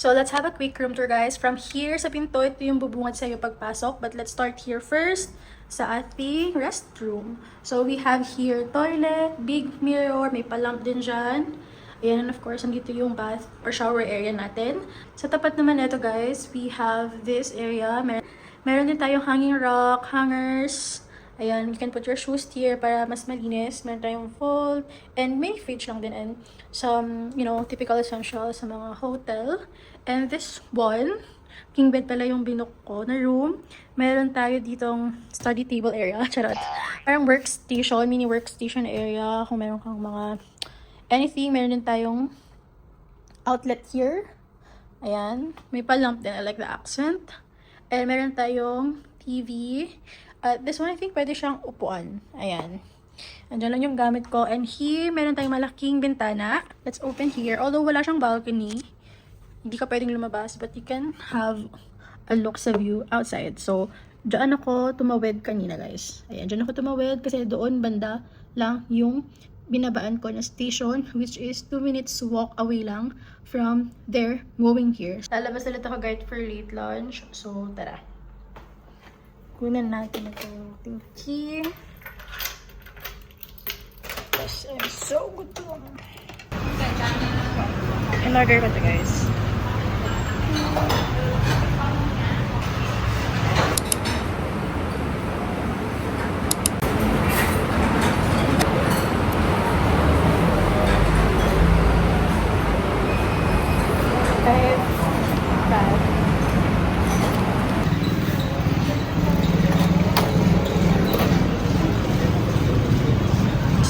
So, let's have a quick room tour, guys. From here sa pinto, ito yung bubungad sa'yo pagpasok. But let's start here first sa ating restroom. So, we have here toilet, big mirror, may palamp din dyan. Ayan, and of course, nandito yung bath or shower area natin. Sa tapat naman nito, guys, we have this area. Meron din tayong hanging rock, hangers. Ayan, you can put your shoes here para mas malinis. Meron tayong fold. And may fridge lang din. And some, typical essentials sa mga hotel. And this one, king bed pala yung binook ko na room. Meron tayo ditong study table area. Charot. Parang workstation, mini workstation area. Kung meron kang mga anything, meron din tayong outlet here. Ayan. May pa-lamp din. I like the accent. And meron tayong TV. This one, I think, pwede siyang upuan. Ayan. Andiyan lang yung gamit ko. And here, meron tayong malaking bintana. Let's open here. Although wala siyang balcony, hindi ka pwedeng lumabas, but you can have a look sa view outside. So, dyan ako tumawid kanina, guys. Ayan, dyan ako tumawid kasi doon banda lang yung binabaan ko na station, which is 2 minutes walk away lang from there going here. Lalabas ulit ako, guys, for late lunch. So, tara. Kunan natin itong key. Yes, I'm so good to them. In-order ko ito, guys.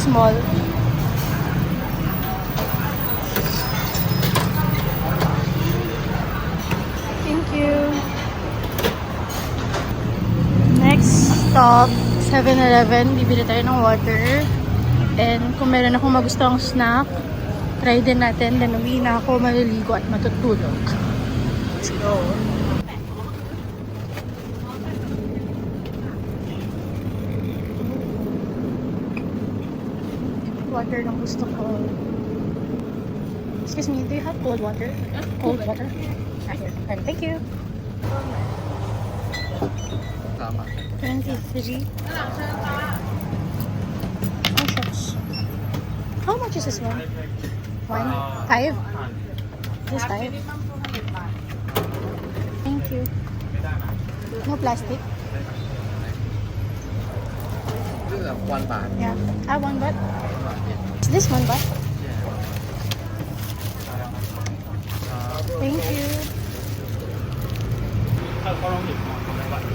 Small. Thank you. Next stop, 7-Eleven. Bibili tayo ng water. And kung meron akong magustong snack, try din natin. Then uwi na ako, maliligo at matutulog. Let's go. Water ng gusto ko. Excuse me, do you have cold water? Cold water? Right here. And thank you. Tama. 23. Oh, shucks. How much is this one? 5? This 5? Thank you. No plastic? This is 1 baht. Yeah. 1 baht? 1 baht, yeah. Is this 1 baht? Yeah. Thank you.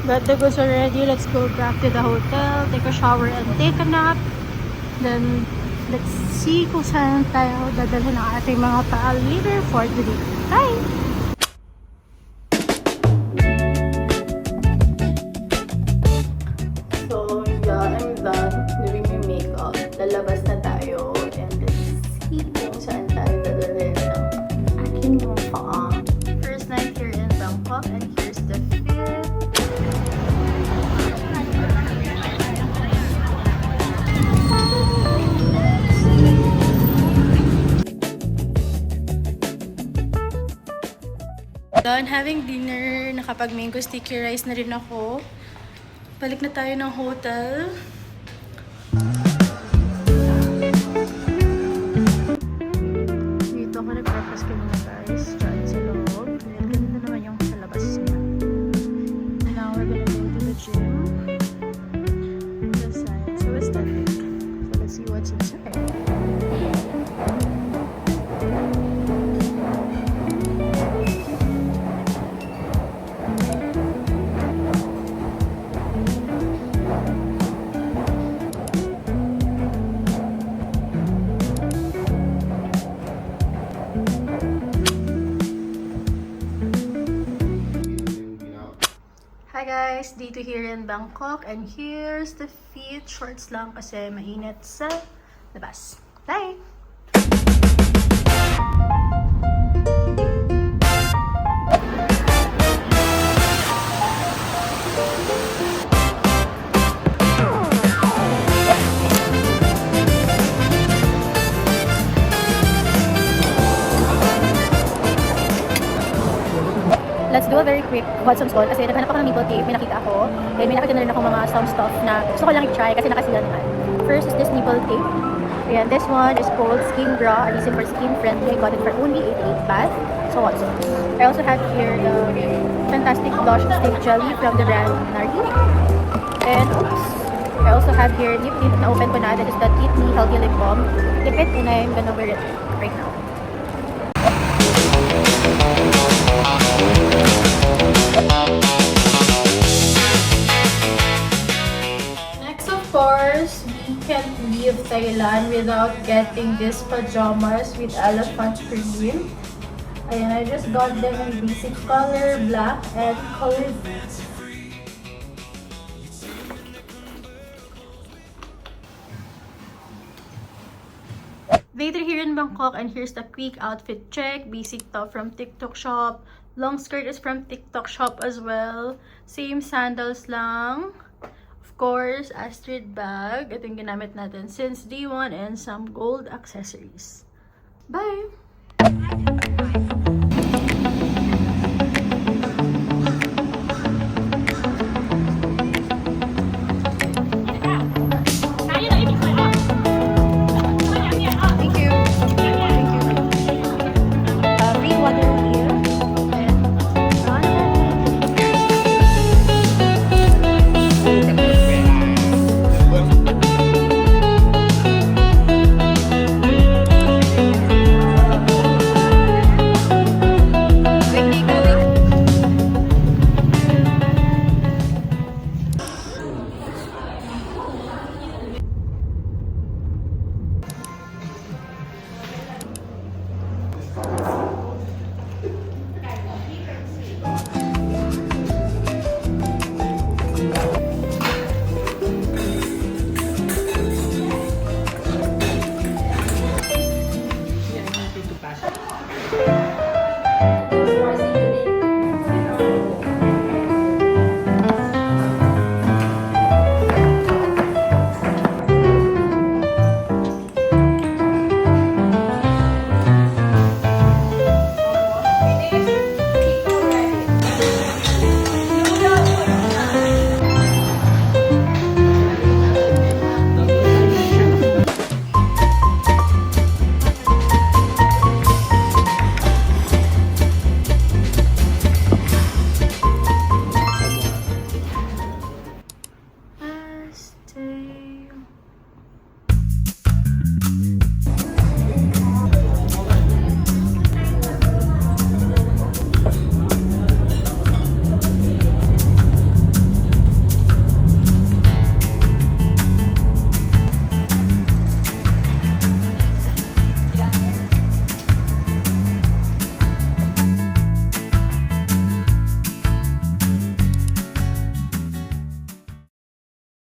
But the goods are ready. Let's go back to the hotel, take a shower and take a nap. Then, let's see kung saan tayo dadalhin ang ating mga paal later for today. Bye! So, yeah, I'm done doing my makeup. Lalabas na tayo. And let's see kung saan tayo dadalhin ang aking mga paa. First night here in Bangkok, and here's the fit. Done having dinner, nakapag mango sticky rice na rin ako. Balik na tayo ng hotel. Dito ako nag-breakfast kanina, guys. Diyan sa loob. Ayan, ganda naman yung sa labas niya. Now we're gonna go to the gym. This side. So aesthetic. So let's see what's inside. Hi guys, dito here in Bangkok, and here's the fit. Shorts lang kasi mainit sa labas. Bye! do a very quick Watson's haul kasi naghanap ako ng nipple tape, may nakita ako. Then may nakita na rin ako mga some stuff na gusto ko lang i-try kasi nakasila naman. First is this nipple tape. Ayan, this one is called Skin Bra, a reason for skin friendly. I got it for only 88 baht. So Watson's. I also have here the fantastic blush stick jelly from the brand Nardi. And oops, I also have here lip tint na open ko na. That is the Eat Me Healthy Lip Balm. Lip it and I'm gonna wear it right now. Next, of course, we can't leave Thailand without getting these pajamas with elephant print. And I just got them in basic color, black, and colored. Later here in Bangkok, and here's the quick outfit check. Basic top from TikTok shop. Long skirt is from TikTok shop as well. Same sandals lang. Of course, Astrid bag. Ito yung ginamit natin since day one, and some gold accessories. Bye! Thank you. Thank you. Free water here. And